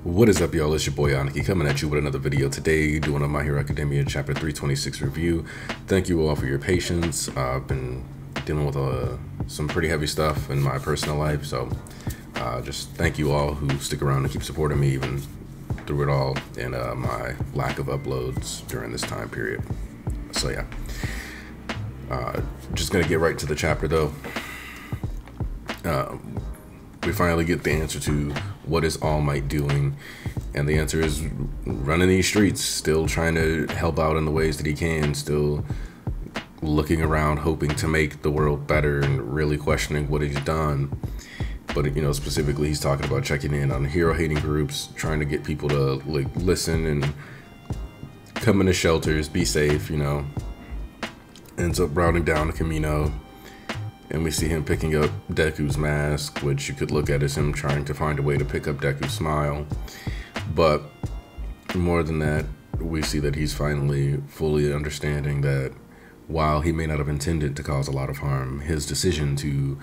What is up, y'all? It's your boy Aniki coming at you with another video today, doing a My Hero Academia chapter 326 review. Thank you all for your patience. I've been dealing with some pretty heavy stuff in my personal life, so just thank you all who stick around and keep supporting me even through it all and my lack of uploads during this time period. So yeah, just gonna get right to the chapter though. We finally get the answer to what is All Might doing, and the answer is running these streets, still trying to help out in the ways that he can, still looking around, hoping to make the world better and really questioning what he's done. But, you know, specifically he's talking about checking in on hero hating groups, trying to get people to like listen and come into shelters, be safe, you know. Ends up routing down the Camino. And we see him picking up Deku's mask, which you could look at as him trying to find a way to pick up Deku's smile. But more than that, we see that he's finally fully understanding that while he may not have intended to cause a lot of harm, his decision to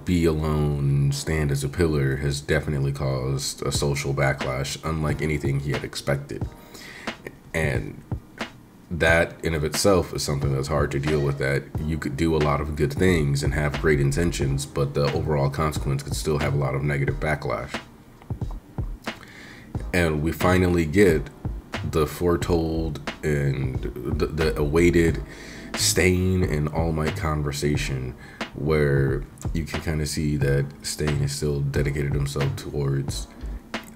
be alone and stand as a pillar has definitely caused a social backlash unlike anything he had expected. And that in of itself is something that's hard to deal with, that you could do a lot of good things and have great intentions, but the overall consequence could still have a lot of negative backlash. And we finally get the foretold and the awaited Stain and All Might conversation, where you can kind of see that Stain has still dedicated himself towards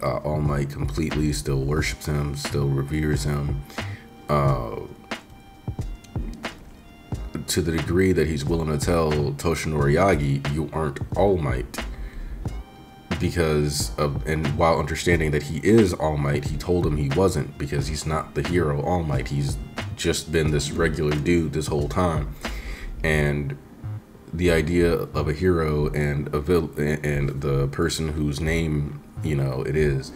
All Might completely, still worships him, still reveres him. To the degree that he's willing to tell Toshinori Yagi, you aren't All Might, because of, and while understanding that he is All Might, he told him he wasn't, because he's not the hero All Might. He's just been this regular dude this whole time. And the idea of a hero and a villain and the person whose name, you know, it is,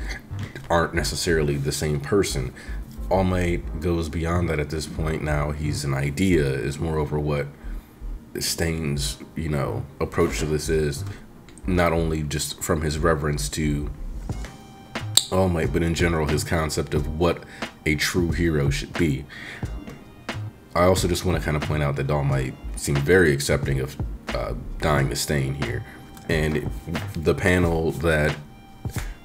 aren't necessarily the same person. All Might goes beyond that at this point. Now he's an idea, is moreover what Stain's, you know, approach to this is, not only just from his reverence to All Might, but in general his concept of what a true hero should be. I also just want to kind of point out that All Might seemed very accepting of dying to Stain here, and the panel that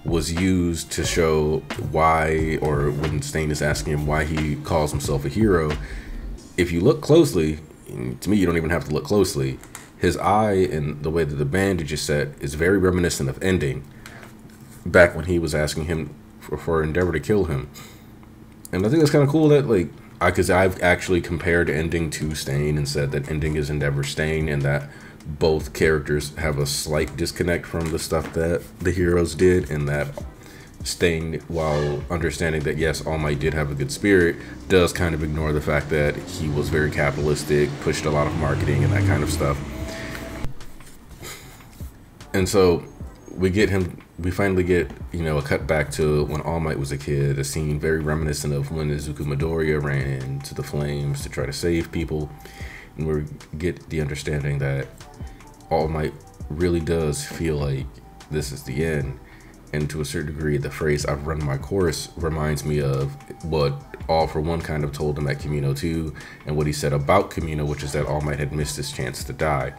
was used to show why, or when Stain is asking him why he calls himself a hero, if you look closely, to me you don't even have to look closely, his eye and the way that the bandage is set is very reminiscent of Ending, back when he was asking him for Endeavor to kill him. And I think that's kind of cool that, like, because I've actually compared Ending to Stain and said that Ending is Endeavor Stain, and that both characters have a slight disconnect from the stuff that the heroes did, and that Stain, while understanding that yes, All Might did have a good spirit, does kind of ignore the fact that he was very capitalistic, pushed a lot of marketing and that kind of stuff. And so we finally get, you know, a cut back to when All Might was a kid, a scene very reminiscent of when Izuku Midoriya ran into the flames to try to save people. And we get the understanding that All Might really does feel like this is the end. And to a certain degree, the phrase "I've run my course" reminds me of what All For One kind of told him at Camino 2, and what he said about Camino, which is that All Might had missed his chance to die.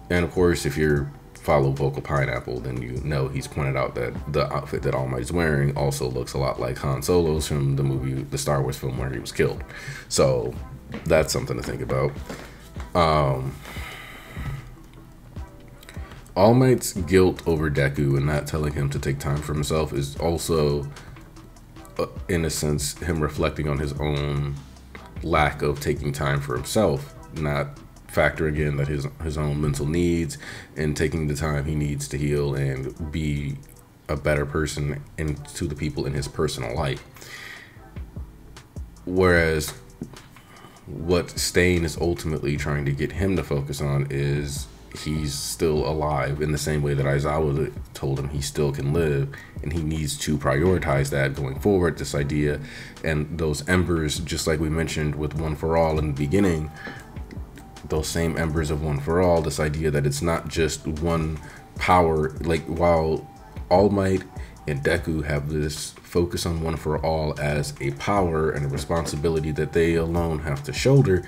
And of course, if you follow Vocal Pineapple, then you know he's pointed out that the outfit that All Might is wearing also looks a lot like Han Solo's from the movie, the Star Wars film where he was killed. So that's something to think about. All Might's guilt over Deku and not telling him to take time for himself is also, in a sense, him reflecting on his own lack of taking time for himself, not factoring in that his own mental needs and taking the time he needs to heal and be a better person to the people in his personal life. Whereas what Stain is ultimately trying to get him to focus on is he's still alive, in the same way that Aizawa told him he still can live, and he needs to prioritize that going forward, this idea. And those embers, just like we mentioned with One For All in the beginning, those same embers of One For All, this idea that it's not just one power, like while All Might and Deku have this focus on One for All as a power and a responsibility that they alone have to shoulder.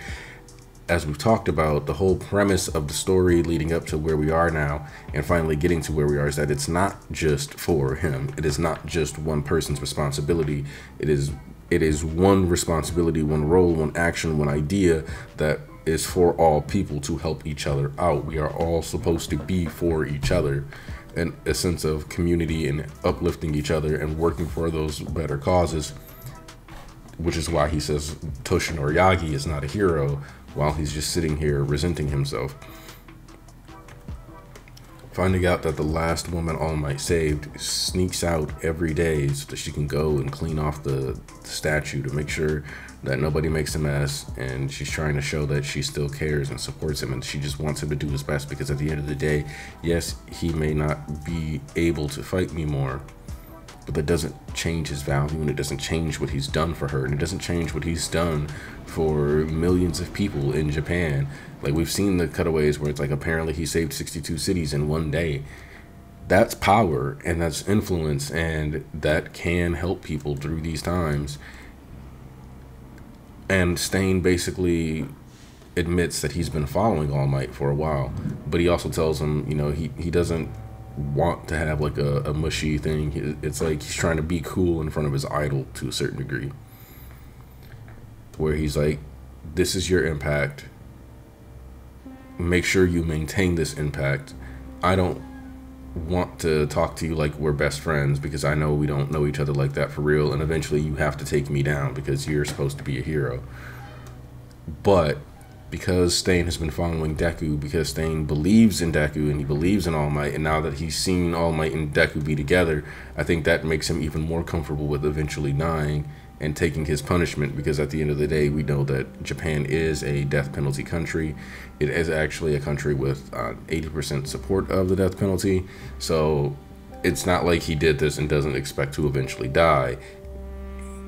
As we've talked about, the whole premise of the story leading up to where we are now and finally getting to where we are is that it's not just for him. It is not just one person's responsibility. It is one responsibility, one role, one action, one idea that is for all people to help each other out. We are all supposed to be for each other, and a sense of community and uplifting each other and working for those better causes, which is why he says Toshinori Yagi is not a hero while he's just sitting here resenting himself. Finding out that the last woman All Might saved sneaks out every day so that she can go and clean off the statue to make sure that nobody makes a mess, and she's trying to show that she still cares and supports him, and she just wants him to do his best, because at the end of the day, yes, he may not be able to fight anymore, but that doesn't change his value, and it doesn't change what he's done for her, and it doesn't change what he's done for millions of people in Japan. Like, we've seen the cutaways where it's like apparently he saved 62 cities in one day. That's power, and that's influence, and that can help people through these times. And Stain basically admits that he's been following All Might for a while, but he also tells him, you know, he doesn't want to have like a mushy thing. It's like he's trying to be cool in front of his idol to a certain degree, where he's like, this is your impact, make sure you maintain this impact. I don't want to talk to you like we're best friends, because I know we don't know each other like that for real, and eventually you have to take me down because you're supposed to be a hero. But because Stain has been following Deku, because Stain believes in Deku and he believes in All Might, and now that he's seen All Might and Deku be together, I think that makes him even more comfortable with eventually dying and taking his punishment, because at the end of the day, we know that Japan is a death penalty country. It is actually a country with 80% support of the death penalty. So it's not like he did this and doesn't expect to eventually die.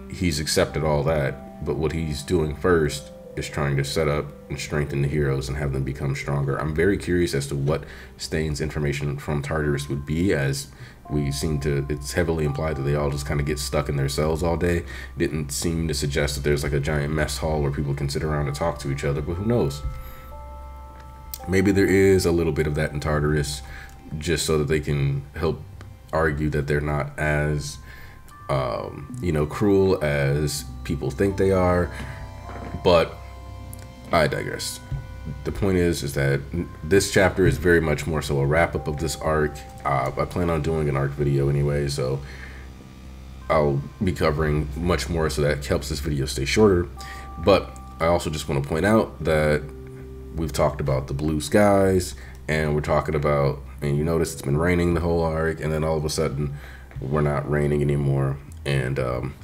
He's accepted all that, but what he's doing first is trying to set up and strengthen the heroes and have them become stronger. I'm very curious as to what Stain's information from Tartarus would be, as we seem to, it's heavily implied that they all just kind of get stuck in their cells all day. Didn't seem to suggest that there's like a giant mess hall where people can sit around and talk to each other, but who knows? Maybe there is a little bit of that in Tartarus, just so that they can help argue that they're not as, you know, cruel as people think they are. But I digress. The point is that this chapter is very much more so a wrap-up of this arc. I plan on doing an arc video anyway, so I'll be covering much more, so that helps this video stay shorter. But I also just want to point out that we've talked about the blue skies, and we're talking about, and you notice it's been raining the whole arc, and then all of a sudden we're not raining anymore. And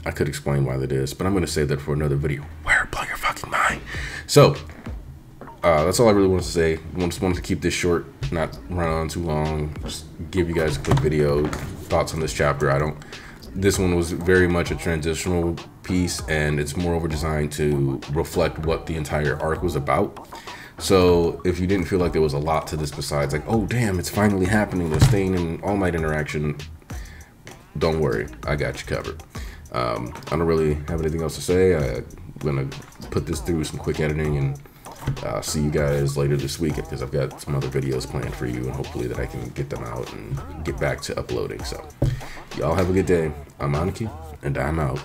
I could explain why that is, but I'm going to save that for another video where it blow your fucking mind. So that's all I really wanted to say. I just wanted to keep this short, not run on too long. Just give you guys a quick video, thoughts on this chapter. This one was very much a transitional piece, and it's moreover designed to reflect what the entire arc was about. So if you didn't feel like there was a lot to this besides like, oh damn, it's finally happening, the Stain and All Might interaction, don't worry, I got you covered. I don't really have anything else to say. I'm gonna put this through some quick editing, and see you guys later this week, because I've got some other videos planned for you, and hopefully that I can get them out and get back to uploading. So y'all have a good day. I'm Aniki, and I'm out.